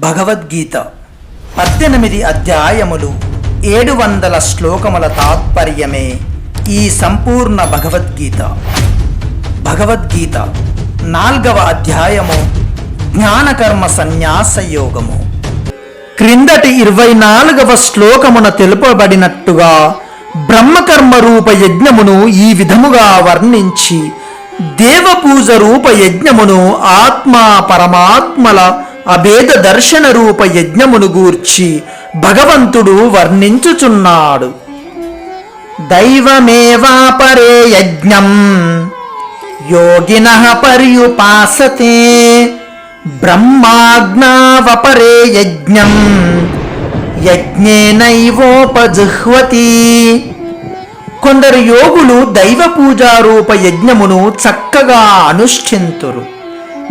భగవద్గీత 18 అధ్యాయములు 700 శ్లోకముల తాత్పర్యమే ఈ సంపూర్ణ భగవద్గీత. భగవద్గీత 4వ అధ్యాయము జ్ఞానకర్మ సన్యాస యోగము. క్రిందటి 24వ శ్లోకమున తెలుపబడినట్టుగా బ్రహ్మకర్మ రూప యజ్ఞమును ఈ విధముగా వర్ణించి దేవపూజ రూప యజ్ఞమును ఆత్మ పరమాత్మల అభేద దర్శన రూప యజ్ఞమును గూర్చి భగవంతుడు వర్ణించుచున్నాడు. దైవమేవాపరే యజ్ఞం యోగినః పర్యుపాసతే బ్రహ్మాజ్ఞావపరే యజ్ఞం యజ్ఞేనైవోపజుహ్వతి. కొందరు యోగులు దైవ పూజారూప యజ్ఞమును చక్కగా అనుష్ఠింతురు.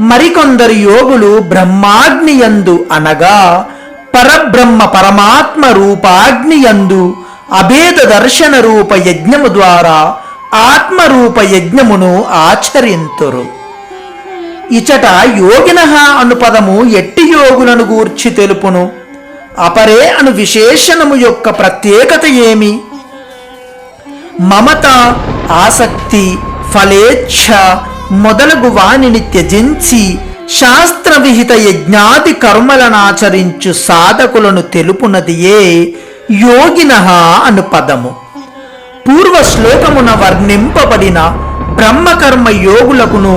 మరికొందరు యోగులు బ్రహ్మాగ్నియందు అనగా పరబ్రహ్మ పరమాత్మ రూపాగ్నియందు అభేద దర్శన రూప యజ్ఞము ద్వారా ఆత్మరూప యజ్ఞమును ఆచరింతురు. ఇచట యోగినః అను పదము ఎట్టి యోగులను గూర్చి తెలుపును. అపరే అను విశేషణము యొక్క ప్రత్యేకత ఏమి? మమత, ఆసక్తి, ఫలేచ్ఛ మొదలగు వానిని త్యజించి శాస్త్ర విహిత యజ్ఞాది కర్మలనాచరించు సాధకులను తెలుపునదియే యోగినః అను పదము. పూర్వ శ్లోకమున వర్ణింపబడిన బ్రహ్మకర్మ యోగులకును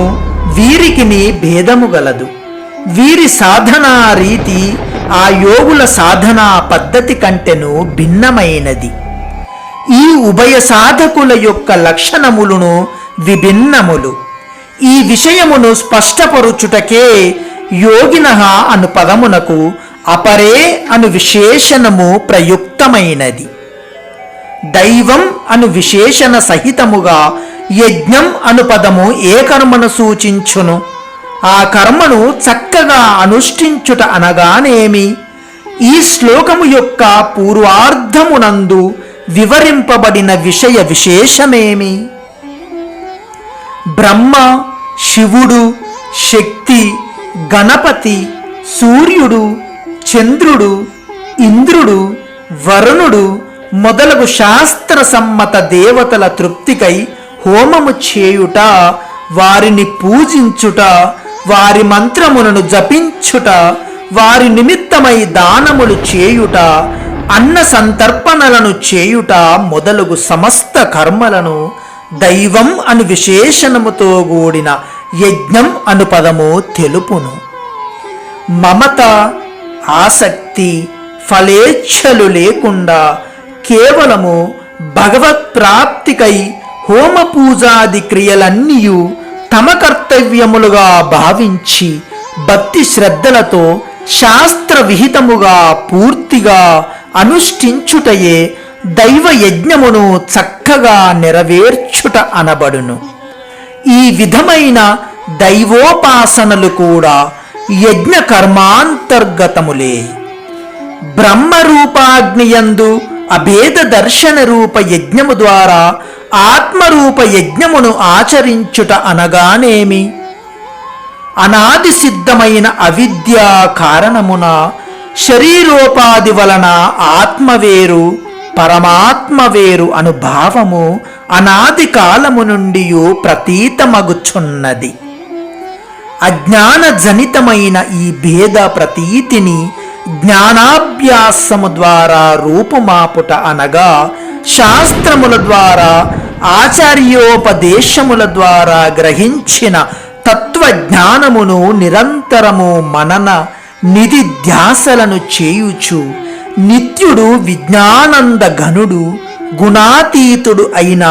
వీరికిని భేదము గలదు. వీరి సాధనా రీతి ఆ యోగుల సాధనా పద్ధతి కంటెను భిన్నమైనది. ఈ ఉభయ సాధకుల యొక్క లక్షణములను విభిన్నములు. ఈ విషయమును స్పష్టపరుచుటకే యోగినః అను పదమునకు అపరే అను విశేషణము ప్రయుక్తమైనది. దైవం అను విశేషణ సహితముగా యజ్ఞం అను పదము ఏ కర్మను సూచించును? ఆ కర్మను చక్కగా అనుష్ఠించుట అనగానేమి? ఈ శ్లోకము యొక్క పూర్వార్ధమునందు వివరింపబడిన విషయ విశేషమేమి? బ్రహ్మ, శివుడు, శక్తి, గణపతి, సూర్యుడు, చంద్రుడు, ఇంద్రుడు, వరుణుడు మొదలగు శాస్త్ర సమ్మత దేవతల తృప్తికై హోమము చేయుట, వారిని పూజించుట, వారి మంత్రములను జపించుట, వారి నిమిత్తమై దానములు చేయుట, అన్న సంతర్పణలను చేయుట మొదలగు సమస్త కర్మలను దైవం అను విశేషణముతో కూడిన యజ్ఞం అను పదము తెలుపును. మమత, ఆసక్తి, ఫలేచ్ఛలు లేకుండా కేవలము భగవత్ ప్రాప్తికై హోమ పూజాది క్రియలన్నీయు తమ కర్తవ్యములుగా భావించి భక్తి శ్రద్ధలతో శాస్త్ర విహితముగా పూర్తిగా అనుష్ఠించుటయే దైవ యజ్ఞమును చక్కగా నెరవేర్చుట అనబడును. ఈ విధమైన దైవోపాసనలు కూడా యజ్ఞ కర్మాంతర్గతములే. బ్రహ్మరూపాగ్నియందు అభేద దర్శన రూప యజ్ఞము ద్వారా ఆత్మరూప యజ్ఞమును ఆచరించుట అనగానేమి? అనాది సిద్ధమైన అవిద్య కారణమున శరీరోపాధి వలన ఆత్మవేరు పరమాత్మ వేరు అను భావము అనాది కాలము నుండి ప్రతీతమగుచున్నది. అజ్ఞాన జనితమైన ఈ భేద ప్రతీతిని జ్ఞానాభ్యాసము ద్వారా రూపుమాపుట అనగా శాస్త్రముల ద్వారా ఆచార్యోపదేశముల ద్వారా గ్రహించిన తత్వజ్ఞానమును నిరంతరము మనన నిధి ధ్యాసలను చేయుచు నిత్యుడు విజ్ఞానంద ఘనుడు గుణాతీతుడు అయిన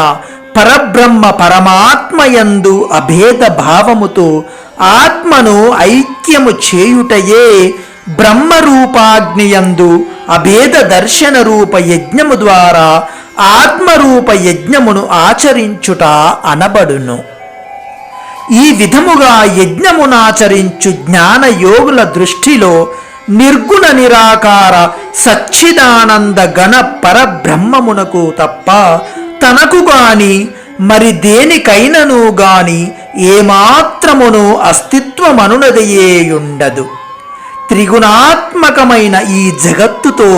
పరబ్రహ్మ పరమాత్మయందు అభేద భావముతో ఆత్మను ఐక్యము చేయుటయే బ్రహ్మరూపాగ్నియందు అభేద దర్శన రూప యజ్ఞము ద్వారా ఆత్మరూప యజ్ఞమును ఆచరించుట అనబడును. ఈ విధముగా యజ్ఞమునాచరించు జ్ఞాన యోగుల దృష్టిలో నిర్గుణ నిరాకార సచ్చిదానంద గణ పరబ్రహ్మమునకు తప్ప తనకు గాని మరి దేనికైనను గాని ఏమాత్రమును అస్తిత్వమనునదియేయుండదు. త్రిగుణాత్మకమైన ఈ జగత్తుతో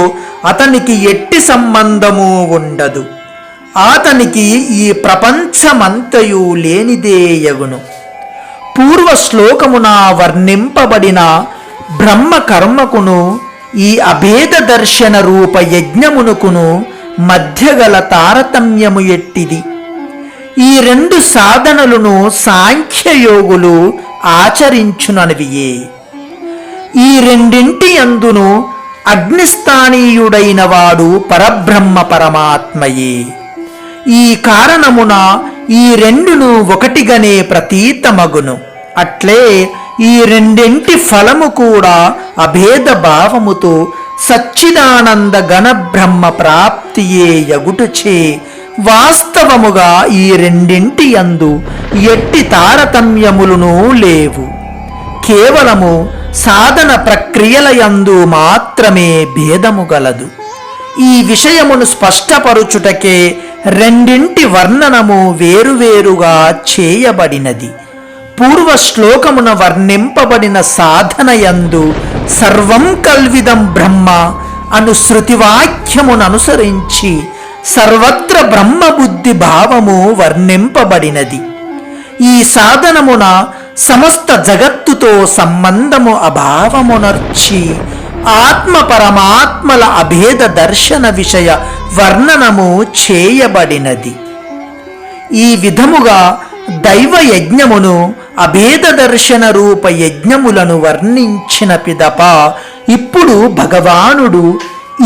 అతనికి ఎట్టి సంబంధము ఉండదు. అతనికి ఈ ప్రపంచమంతయు లేనిదేయగును. పూర్వ శ్లోకమున వర్ణింపబడిన బ్రహ్మ కర్మకును ఈ అభేద దర్శన రూప యజ్ఞమునకును మధ్యగల తారతమ్యము ఎట్టిది? ఈ రెండు సాధనలను సాంఖ్యయోగులు ఆచరించుననివియే. ఈ రెండింటి యందును అగ్నిస్థానీయుడైన వాడు పరబ్రహ్మ పరమాత్మయే. ఈ కారణమున ఈ రెండును ఒకటిగానే ప్రతీతమగును. అట్లే ఈ రెండింటి ఫలము కూడా అభేద భావముతో సచ్చిదానంద గణ బ్రహ్మ ప్రాప్తియే యగుటచే వాస్తవముగా ఈ రెండింటి యందు ఎట్టి తారతమ్యములను లేవు. కేవలము సాధన ప్రక్రియల యందు మాత్రమే భేదము గలదు. ఈ విషయమును స్పష్టపరుచుటకే రెండింటి వర్ణనము వేరువేరుగా చేయబడినది. పూర్వ శ్లోకమున వర్ణింపబడిన సాధనయందు సర్వం కల్విదం బ్రహ్మ అను శృతివాక్యమును అనుసరించి సర్వత్ర బ్రహ్మబుద్ధి భావము వర్ణింపబడినది. ఈ సాధనమున సమస్త జగత్తుతో సంబంధము అభావమునర్చి ఆత్మ పరమాత్మల అభేద దర్శన విషయ వర్ణనము చేయబడినది. ఈ విధముగా దైవ యజ్ఞమును అభేద దర్శన రూప యజ్ఞములను వర్ణించిన పిదప ఇప్పుడు భగవానుడు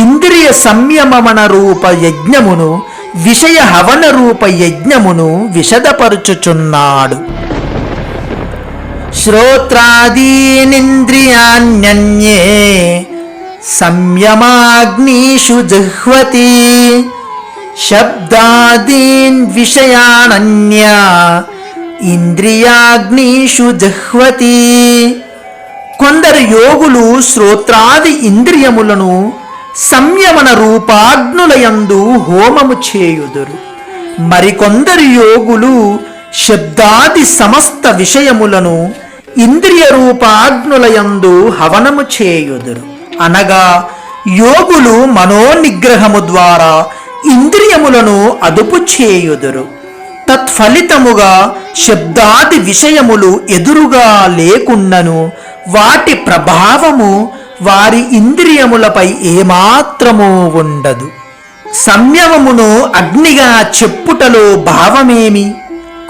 ఇంద్రియ సంయమన రూప యజ్ఞమును విషయ హవన రూప యజ్ఞమును విశదపరుచుచున్నాడు. శ్రోత్రాదీనింద్రియాణ్యన్యే సంయమాగ్నిషు జిహ్వతి శబ్దాదీన్ విషయానన్య ఇంద్రియాగ్నిషు జిహ్వతి. కొందరు యోగులు శ్రోత్రాది ఇంద్రియములను సంయమన రూపాగ్నులయందు హోమము చేయుదురు. మరికొందరు యోగులు శబ్దాది సమస్త విషయములను ఇంద్రియ రూపాగ్నులయందు హవనము చేయుదురు. అనగా యోగులు మనోనిగ్రహము ద్వారా ఇంద్రియములను అదుపు చేయుదురు. తత్ఫలితముగా శబ్దాది విషయములు ఎదురుగా లేకున్నను వాటి ప్రభావము వారి ఇంద్రియములపై ఏమాత్రమూ ఉండదు. సంయమమును అగ్నిగా చెప్పుటలో భావమేమి?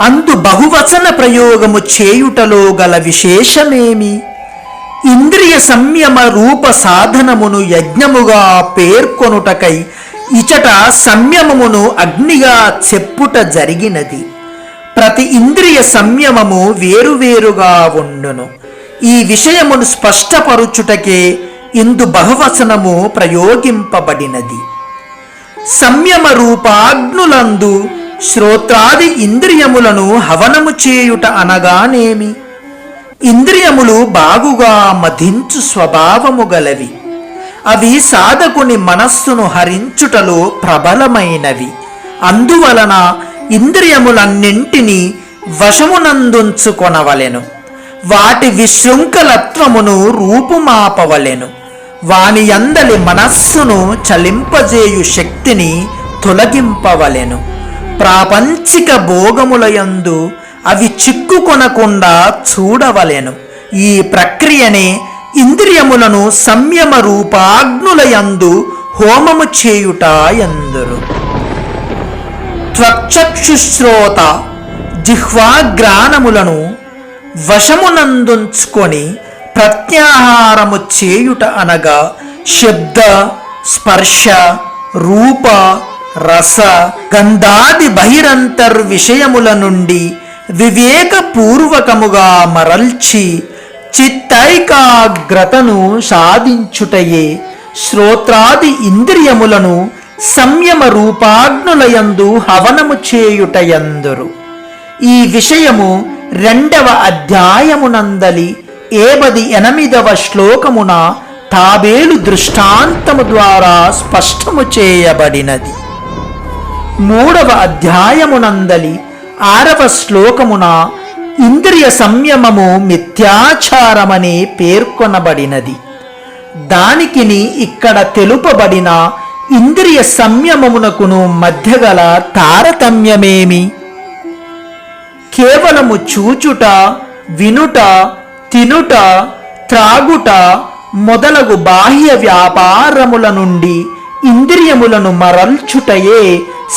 అందు బహువచన ప్రయోగము చేయుటలో గల విశేషమేమి? ఇంద్రియ సంయమ రూప సాధనమును యజ్ఞముగా పేర్కొనుటకై ఇచట సంయమమును అగ్నిగా చెప్పుట జరిగినది. ప్రతి ఇంద్రియ సంయమము వేరువేరుగా ఉండును. ఈ విషయమును స్పష్టపరుచుటకే ఇందు బహువచనము ప్రయోగింపబడినది. సంయమ రూపాగ్నులందు శ్రోత్రాది ఇంద్రియములను హవనము చేయుట అనగానేమి? ఇంద్రియములు బాగుగా మధించు స్వభావము గలవి. అవి సాధకుని మనస్సును హరించుటలో ప్రబలమైనవి. అందువలన ఇంద్రియములన్నింటినీ వశమునందుంచుకొనవలెను. వాటి విశృంఖలత్వమును రూపుమాపవలెను. వాని యందలి మనస్సును చలింపజేయు శక్తిని తొలగింపవలెను. ప్రాపంచిక భోగములయందు అవి చిక్కుకొనకుండా చూడవలెను. ఈ ప్రక్రియనే ఇంద్రియములను సంయమ రూపాగ్నులయందు హోమము చేయుట యందురు. త్వచక్షుశ్రోత జిహ్వాగ్రాణములను వశమునందుంచుకొని ప్రత్యాహారము చేయుట అనగా శబ్ద స్పర్శ రూప రస గంధాది బహిరంతర్ విషయముల నుండి వివేకపూర్వకముగా మరల్చి చిత్తైకాగ్రతను సాధించుటయే శ్రోత్రాది ఇంద్రియములను సంయమ రూపాగ్నులయందు హవనము చేయుటయందురు. ఈ విషయము 2వ అధ్యాయమునందలి 78వ శ్లోకమున తాబేలు దృష్టాంతము ద్వారా స్పష్టము చేయబడినది. 3వ అధ్యాయమునందలి 6వ శ్లోకమున ఇంద్రియ సంయమము మిథ్యాచారమని పేర్కొనబడినది. దానికిని ఇక్కడ తెలుపబడిన ఇంద్రియ సంయమమునకును మధ్యగల తారతమ్యమేమి? కేవలము చూచుట, వినుట, తినుట, త్రాగుట మొదలగు బాహ్య వ్యాపారముల నుండి ఇంద్రియములను మరల్చుటయే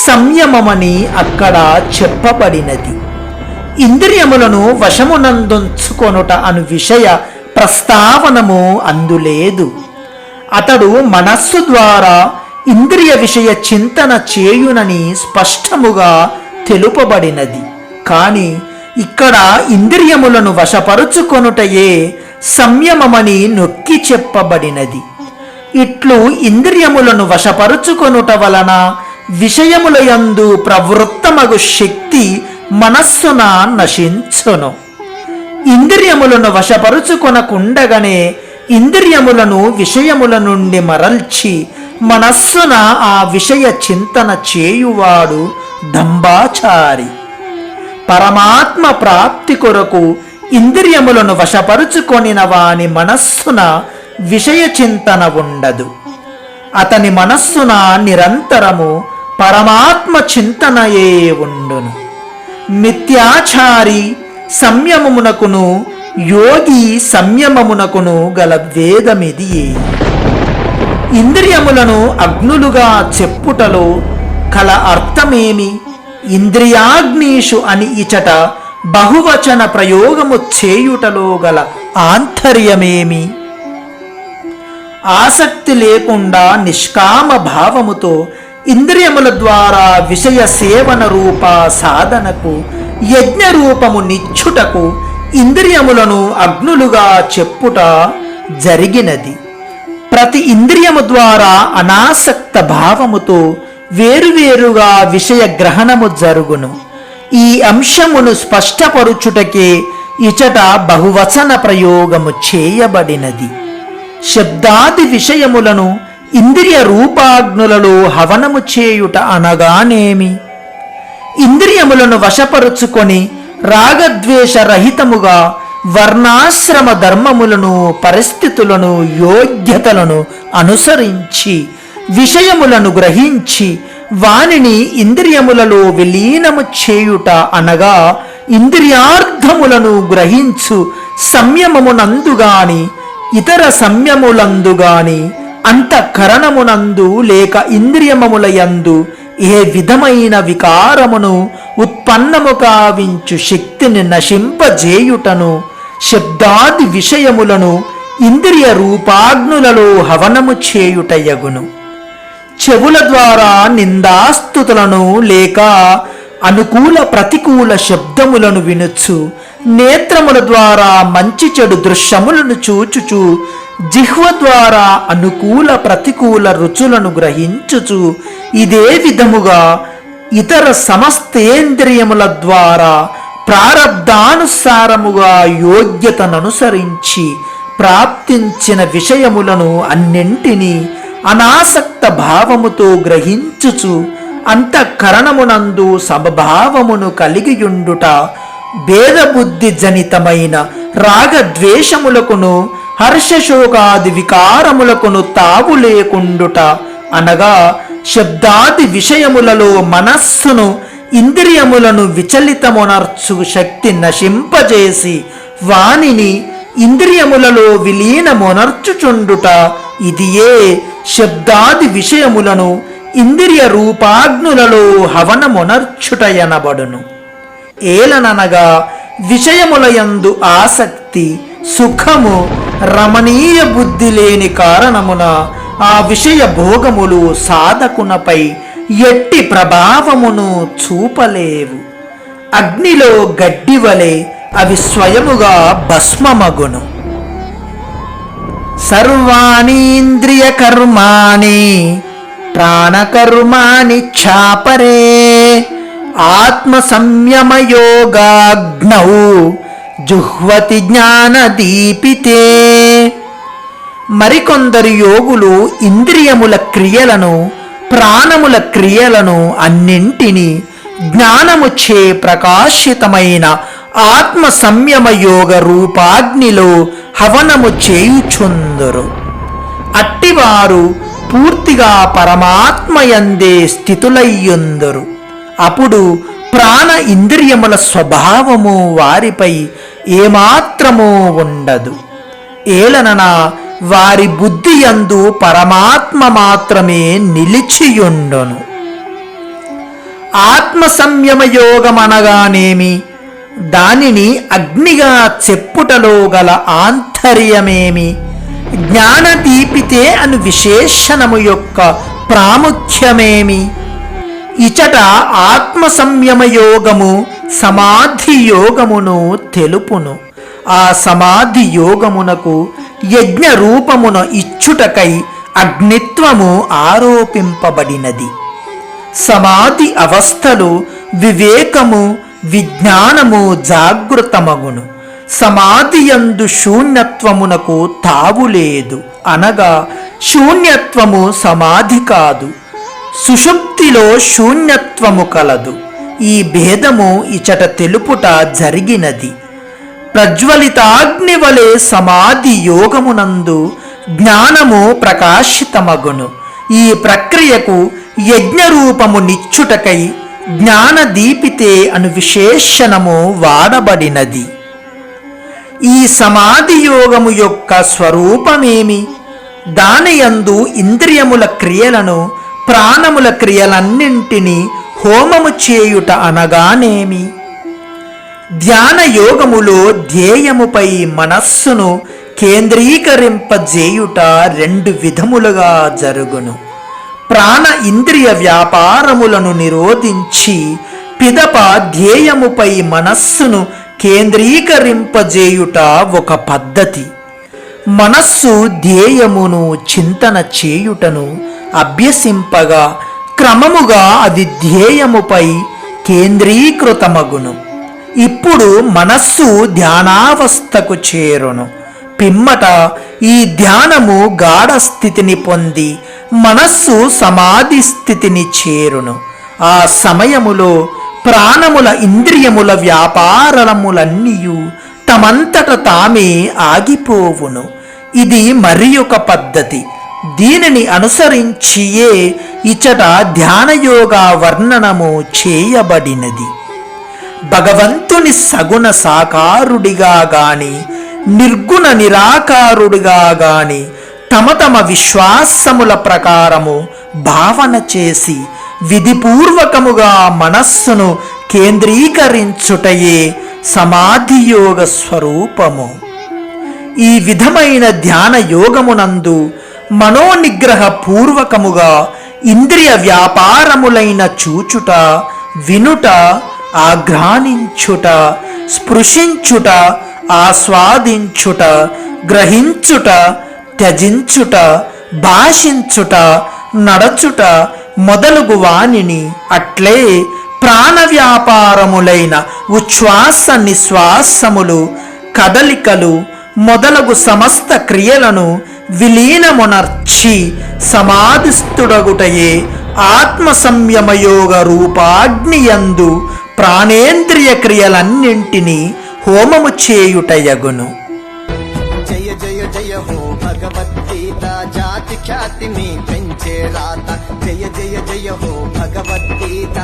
సంయమమని అక్కడ చెప్పబడినది. ఇంద్రియములను వశమునందుంచుకొనుట అను విషయ ప్రస్తావనము అందులేదు. అతడు మనస్సు ద్వారా ఇంద్రియ విషయ చింతన చేయునని స్పష్టముగా తెలుపబడినది. కాని ఇక్కడ ఇంద్రియములను వశపరుచుకొనుటయే సంయమమని నొక్కి చెప్పబడినది. ఇట్లు ఇంద్రియములను వశపరుచుకొనుట వలన విషయముల యందు ప్రవృత్తమగు శక్తి మనస్సున నశించును. ఇంద్రియములను వశపరుచుకొనకుండగానే ఇంద్రియములను విషయముల నుండి మరల్చి మనస్సున ఆ విషయ చింతన చేయువాడు దంబాచారి. పరమాత్మ ప్రాప్తి కొరకు ఇంద్రియములను వశపరుచుకొనిన వాని మనస్సున విషయ చింతన ఉండదు. అతని మనస్సున నిరంతరము పరమాత్మ చింతనయే ఉండును. మిథ్యాచారి సంయమమునకును యోగి సంయమమునకును గల వేదమిది. ఇంద్రియములను అగ్నులుగా చెప్పుటలో కల అర్థమేమి? ఇంద్రియాగ్నీషు అని ఇచట బహువచన ప్రయోగము చేయుటలో గల ఆంతర్యమేమి? ఆసక్తి లేకుండా నిష్కామ భావముతో ఇంద్రియముల ద్వారా విషయ సేవన రూప సాధనకు యజ్ఞ రూపము నిచ్చుటకు ఇంద్రియములను అగ్నులుగా చెప్పుట జరిగినది. ప్రతి ఇంద్రియము ద్వారా అనాసక్త భావముతో వేరువేరుగా విషయ గ్రహణము జరుగును. ఈ అంశమును స్పష్టపరుచుటకే ఇచట బహువచన ప్రయోగము చేయబడినది. శబ్దాది విషయములను ఇంద్రియ రూపాగ్నులలో హవనము చేయుట అనగానేమి? ఇంద్రియములను వశపరుచుకొని రాగద్వేష రహితముగా వర్ణాశ్రమ ధర్మములను, పరిస్థితులను, యోగ్యతలను అనుసరించి విషయములను గ్రహించి వానిని ఇంద్రియములలో విలీనము చేయుట అనగా ఇంద్రియార్థములను గ్రహించు సంయమమునందుగాని ఇతర సంయములందుగాని అంతఃకరణమునందు లేక ఇంద్రియములయందు ఏ విధమైన వికారమును ఉత్పన్నము కావించు శక్తిని నశింపజేయుటను శబ్దాది విషయములను ఇంద్రియ రూపాగ్నులలో హవనము చేయుటయగును. చెవుల ద్వారా నిందాస్తుతులను లేక అనుకూల ప్రతికూల శబ్దములను వినుచు, నేత్రముల ద్వారా మంచి చెడు దృశ్యములను చూచుచు, జిహ్వ ద్వారా అనుకూల ప్రతికూల రుచులను గ్రహించుచు, ఇదే విధముగా ఇతర సమస్తేంద్రియముల ద్వారా ప్రారబ్ధానుసారముగా యోగ్యతననుసరించి ప్రాప్తించిన విషయములను అన్నింటినీ అనాసక్త భావముతో గ్రహించుచు అంతఃకరణమునందు సమభావమును కలిగియుండుట, భేదబుద్ధి జనితమైన రాగద్వేషములకును హర్షశోకాది వికారములకును తావు లేకుండుట అనగా శబ్దాది విషయములలో మనస్సును ఇంద్రియములను విచలితమునర్చు శక్తి నశింపజేసి వానిని ఇంద్రియములలో విలీనమునర్చుచుండుట, ఇదియే శబ్దాది విషయములను ఇంద్రియ రూపాగ్నులలో హవనమునర్చుటయనబడును. ఏలననగా విషయములయందు ఆసక్తి, సుఖము, రమణీయ బుద్ధి లేని కారణమున ఆ విషయ భోగములు సాధకునపై ఎట్టి ప్రభావమును చూపలేవు. అగ్నిలో గడ్డివలె అవి స్వయముగా భస్మమగును. సర్వాణీంద్రియ కర్మాణి ప్రాణకర్మాణి ఛాపరే ఆత్మ సంయమ యోగాగ్నౌ జుహ్వతి జ్ఞాన దీపితే. మరికొందరు యోగులు ఇంద్రియముల క్రియలను, ప్రాణముల క్రియలను అన్నింటినీ జ్ఞానముచే ప్రకాశితమైన ఆత్మ సంయమ యోగ రూపాగ్నిలో హవనము చేయుచుందురు. అట్టివారు పూర్తిగా పరమాత్మయందే స్థితులయ్యుందురు. అప్పుడు ప్రాణ ఇంద్రియముల స్వభావము వారిపై ఏమాత్రమూ ఉండదు. ఏలనన వారి బుద్ధి యందు పరమాత్మ మాత్రమే నిలిచియుండును. ఆత్మ సంయమ యోగమనగానేమి, దానిని అగ్నిగా చెప్పుటలో గల ఆంతర్యమేమి, జ్ఞానదీపితే అను విశేషణము యొక్క ప్రాముఖ్యమేమి? ఇచట ఆత్మ సంయమ యోగము సమాధి యోగమును తెలుపును. ఆ సమాధి యోగమునకు యజ్ఞ రూపమున ఇచ్చుటకై అగ్నిత్వము ఆరోపింపబడినది. సమాధి అవస్థలో వివేకము విజ్ఞానము జాగృతమగును. సమాధియందు శూన్యత్వమునకు తావులేదు, అనగా శూన్యత్వము సమాధి కాదు, సుషుప్తిలో శూన్యత్వము కలదు. ఈ భేదము ఇచట తెలుపుట జరిగినది. ప్రజ్వలితాగ్ని వలె సమాధి యోగమునందు జ్ఞానము ప్రకాశితమగును. ఈ ప్రక్రియకు యజ్ఞరూపము నిచ్చుటకై జ్ఞానదీపితే అను విశేషణము వాడబడినది. ఈ సమాధి యోగము యొక్క స్వరూపమేమి? దానియందు ఇంద్రియముల క్రియలను ప్రాణముల క్రియలన్నింటినీ హోమము చేయుట అనగానేమి? ధ్యాన యోగములో ధ్యేయముపై మనస్సును కేంద్రీకరింపజేయుట రెండు విధములుగా జరుగును. ప్రాణ ఇంద్రియ వ్యాపారములను నిరోధించి పిదప ధ్యేయముపై మనస్సును కేంద్రీకరింపజేయుట ఒక పద్ధతి. మనస్సు ధ్యేయమును చింతన చేయుటను అభ్యసింపగా క్రమముగా అది ధ్యేయముపై కేంద్రీకృతమగును. ఇప్పుడు మనస్సు ధ్యానావస్థకు చేరును. పిమ్మట ఈ ధ్యానము గాఢ స్థితిని పొంది మనస్సు సమాధి స్థితిని చేరును. ఆ సమయములో ప్రాణముల ఇంద్రియముల వ్యాపారములన్నీయు తమంతట తామే ఆగిపోవును. ఇది మరి ఒక పద్ధతి. దీనిని అనుసరించియే ఇచట ధ్యానయోగా వర్ణనము చేయబడినది. భగవంతుని సగుణ సాకారుడిగా గాని నిర్గుణ నిరాకారుడిగా గాని తమ తమ విశ్వాసముల ప్రకారము భావన చేసి విధిపూర్వకముగా మనస్సును కేంద్రీకరించుటయే సమాధియోగ స్వరూపము. ఈ విధమైన ధ్యాన యోగమునందు మనోనిగ్రహ పూర్వకముగా ఇంద్రియ వ్యాపారములైన చూచుట, వినుట, ఆఘ్రానించుట, స్పృశించుట, ఆస్వాదించుట, గ్రహించుట, త్యజించుట, భాషించుట, నడచుట మొదలగు వానిని, అట్లే ప్రాణ వ్యాపారములైన ఉచ్ఛ్వాస నిశ్వాసములు, కదలికలు మొదలగు సమస్త క్రియలను విలీనమునర్చి సమాధిస్థుడగుటయే ఆత్మ సంయమయోగ రూపాగ్నియందు ప్రాణేంద్రియ క్రియలన్నింటినీ హోమము చేయుటయగును. జయ జయ జయ హో భగవద్గీత, జాతి ఖ్యాతిని పెంచే రాత. జయ జయ జయ హో భగవద్గీత.